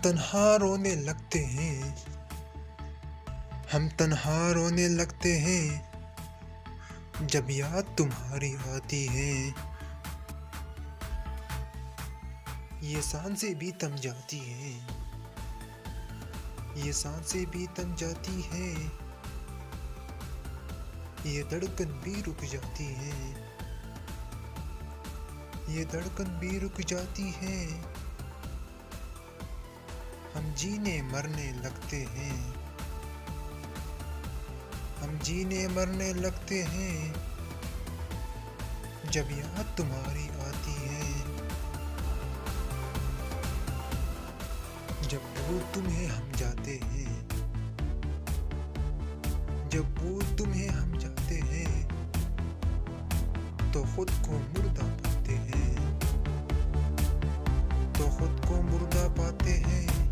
तन्हा रोने लगते हैं, हम तन्हा रोने लगते हैं जब याद तुम्हारी आती है। ये सांसें भी थम जाती हैं, ये सांसें भी थम जाती हैं, ये धड़कन भी रुक जाती है, ये धड़कन भी रुक जाती है। हम जीने मरने लगते हैं, हम जीने मरने लगते हैं जब याद तुम्हारी आती है। जब भूल तुम्हें हम जाते हैं, जब भूल तुम्हें हम जाते हैं तो खुद को मुर्दा पाते हैं, तो खुद को मुर्दा पाते हैं।